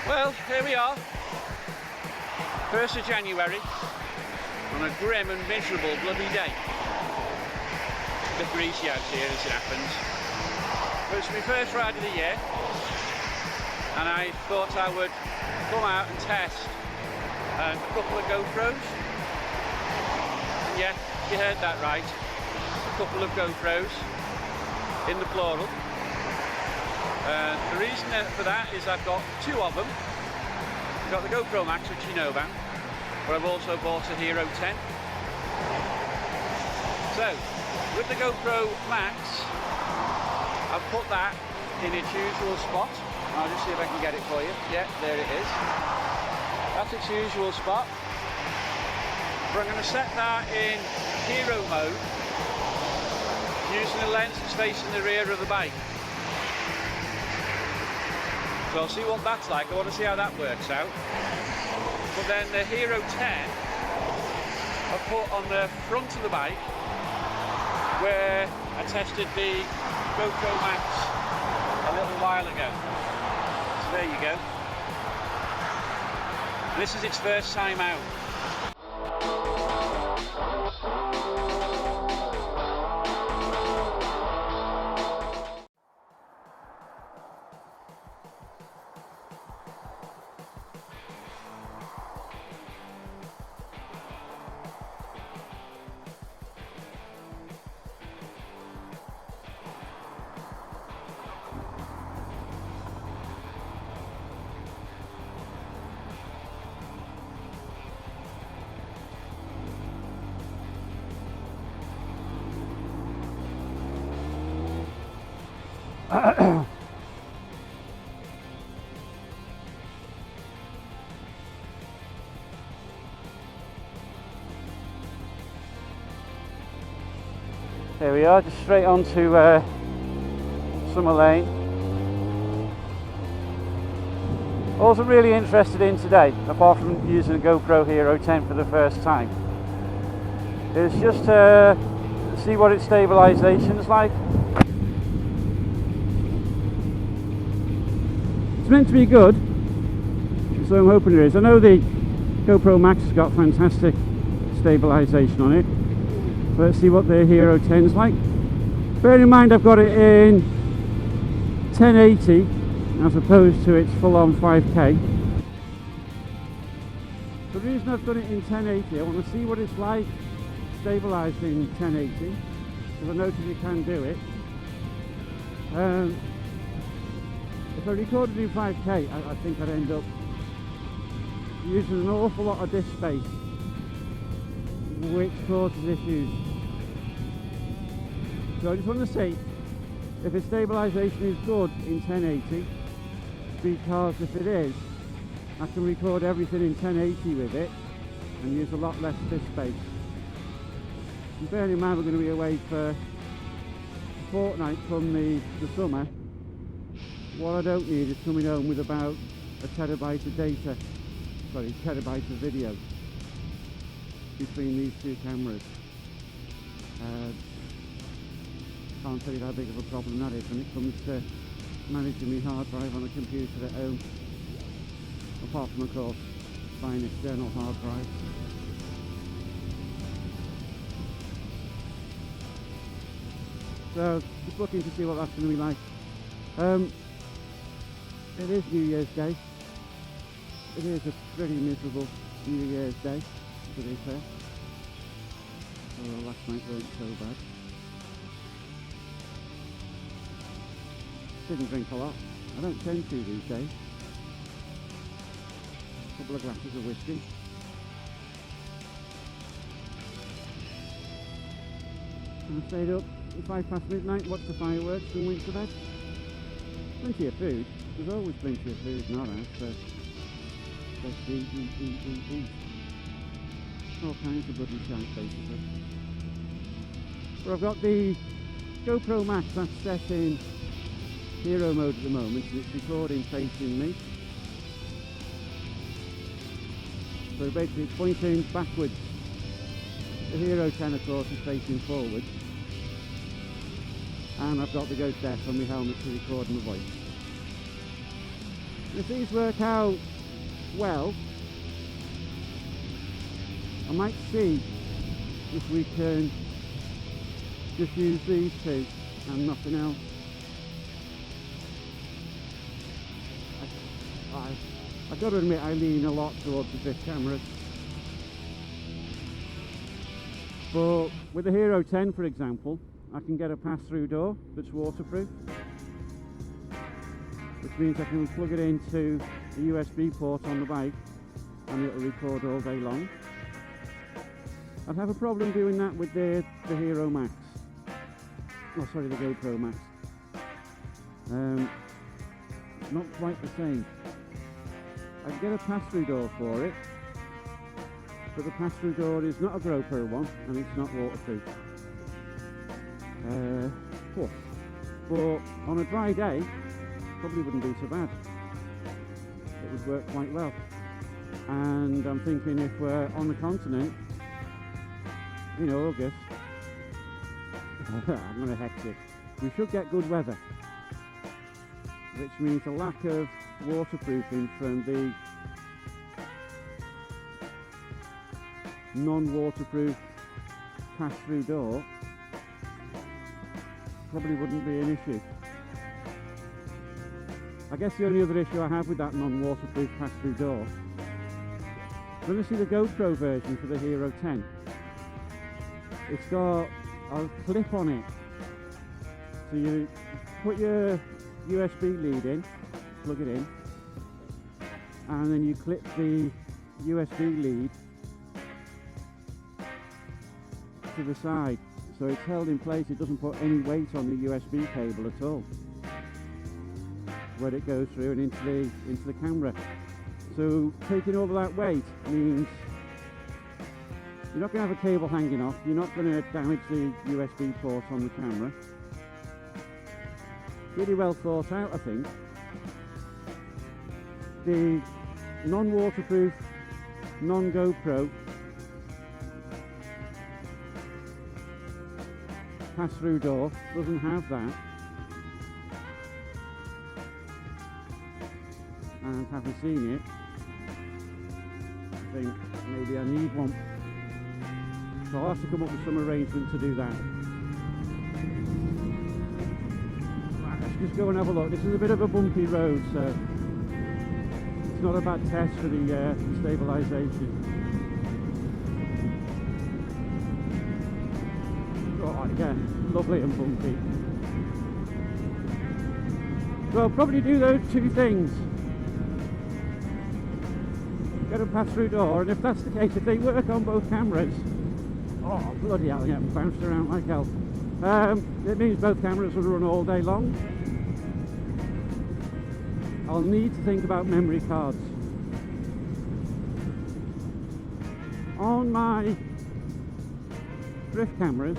Well, here we are, 1st of January, on a grim and miserable bloody day. A bit greasy out here as it happens. But it's my first ride of the year, and I thought I would come out and test a couple of GoPros. And yeah, you heard that right, a couple of GoPros, in the plural. The reason for that is I've got two of them. I've got the GoPro Max, which you know about, but I've also bought a Hero 10. So, with the GoPro Max, I've put that in its usual spot. I'll just see if I can get it for you. Yeah, there it is. That's its usual spot. But I'm going to set that in Hero mode, using a lens that's facing the rear of the bike. So I'll see what that's like. I want to see how that works out. But then the Hero 10 I've put on the front of the bike where I tested the GoPro Max a little while ago. So there you go. This is its first time out. There we are, just straight on to Summer Lane. I wasn't really interested in today, apart from using a GoPro Hero 10 for the first time, is just to see what its stabilisation's like. It's meant to be good, so I'm hoping it is. I know the GoPro Max has got fantastic stabilisation on it. Let's see what the Hero 10's like. Bear in mind I've got it in 1080 as opposed to its full-on 5K. The reason I've done it in 1080, I want to see what it's like stabilised in 1080, because I noticed you can do it. If I recorded in 5K, I think I'd end up using an awful lot of disk space, which causes issues. So I just want to see if its stabilisation is good in 1080, because if it is, I can record everything in 1080 with it and use a lot less disk space. And bearing in mind we're going to be away for a fortnight from the summer, what I don't need is coming home with about a terabyte of data, sorry, terabyte of video between these two cameras. Can't tell you how big of a problem that is when it comes to managing my hard drive on a computer at home, apart from of course buying external hard drives. So just looking to see what that's going to be like. It is New Year's Day. It is a pretty miserable New Year's Day, to be fair. Well, last night weren't so bad. Didn't drink a lot. I don't tend to these days. A couple of glasses of whiskey. And I stayed up at 5 past midnight, watched the fireworks and went to bed. Plenty of food. There's always plenty of food in our house, so let's eat. All kinds of bloody shite, basically. But I've got the GoPro Max that's set in Hero mode at the moment, and it's recording facing me. So basically it's pointing backwards. The Hero 10 of course is facing forwards. And I've got the Ghost F on my helmet to record my voice. If these work out well, I might see if we can just use these two and nothing else. I've got to admit I lean a lot towards the Griff cameras. But with the Hero 10 for example, I can get a pass-through door that's waterproof, which means I can plug it into a USB port on the bike and it'll record all day long. I'd have a problem doing that with the Hero Max. Oh sorry, the GoPro Max. Not quite the same. I'd get a pass-through door for it, but the pass-through door is not a GoPro one and it's not waterproof. But on a dry day, probably wouldn't be so bad. It would work quite well. And I'm thinking if we're on the continent in August, I'm going to hex it. We should get good weather, which means a lack of waterproofing from the non-waterproof pass-through door probably wouldn't be an issue. I guess the only other issue I have with that non-waterproof pass-through door, when I see the GoPro version for the Hero 10, it's got a clip on it. So you put your USB lead in, plug it in, and then you clip the USB lead to the side. So it's held in place, it doesn't put any weight on the USB cable at all where it goes through and into the camera. So taking all of that weight means you're not going to have a cable hanging off, you're not going to damage the USB port on the camera. Really well thought out, I think. The non-waterproof, non-GoPro pass-through door doesn't have that. And having seen it, I think maybe I need one. So I'll have to come up with some arrangement to do that. Let's just go and have a look. This is a bit of a bumpy road, so it's not a bad test for the stabilisation. Oh yeah, lovely and bumpy. So I'll probably do those two things. Get a pass-through door, and if that's the case, if they work on both cameras, oh bloody hell, yeah, bounced around like hell. It means both cameras will run all day long. I'll need to think about memory cards. On my Griff cameras,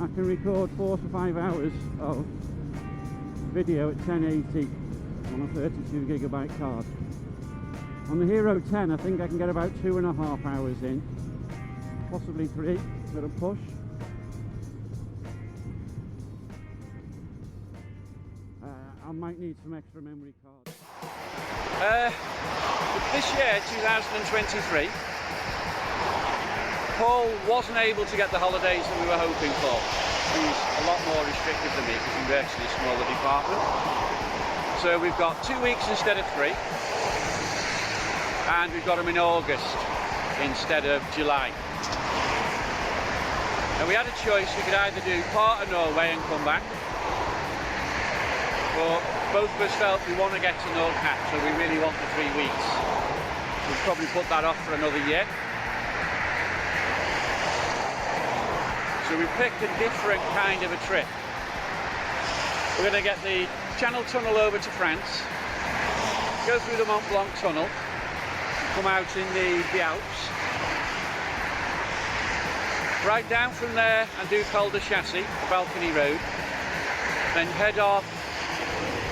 I can record 4 to 5 hours of video at 1080 on a 32GB card. On the Hero 10 I think I can get about 2.5 hours in, possibly 3 at a push. I might need some extra memory cards. This year, 2023, Paul wasn't able to get the holidays that we were hoping for. He's a lot more restrictive than me because he works in a smaller department. So we've got 2 weeks instead of 3. And we've got them in August instead of July. And we had a choice, we could either do part of Norway and come back, but both of us felt we want to get to Nordkapp, so we really want the 3 weeks. We'll probably put that off for another year. So we picked a different kind of a trip. We're going to get the Channel Tunnel over to France, go through the Mont Blanc Tunnel, come out in the Alps, right down from there and do Col de Chassis, the Balcony Road, then head off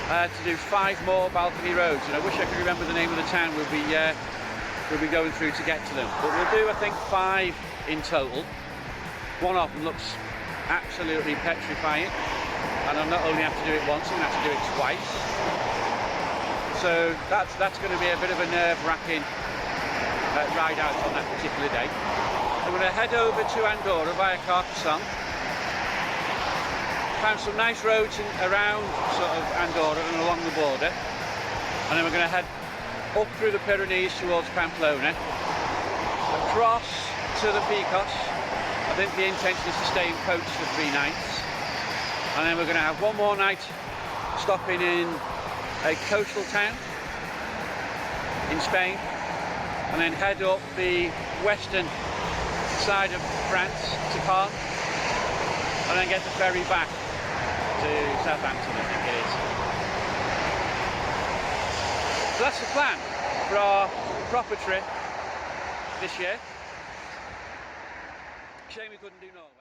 to do 5 more balcony roads. And I wish I could remember the name of the town we'll be going through to get to them. But we'll do I think 5 in total. One of them looks absolutely petrifying, and I'll not only have to do it once, I'm going to have to do it twice. So that's going to be a bit of a nerve-wracking ride out on that particular day. I'm going to head over to Andorra via Carcassonne. Found some nice roads around sort of Andorra and along the border, and then we're going to head up through the Pyrenees towards Pamplona, across to the Picos. I think the intention is to stay in coach for 3 nights, and then we're going to have one more night stopping in a coastal town in Spain, and then head up the western side of France to Caen, and then get the ferry back to Southampton, I think it is. So that's the plan for our proper trip this year. Shame we couldn't do Norway.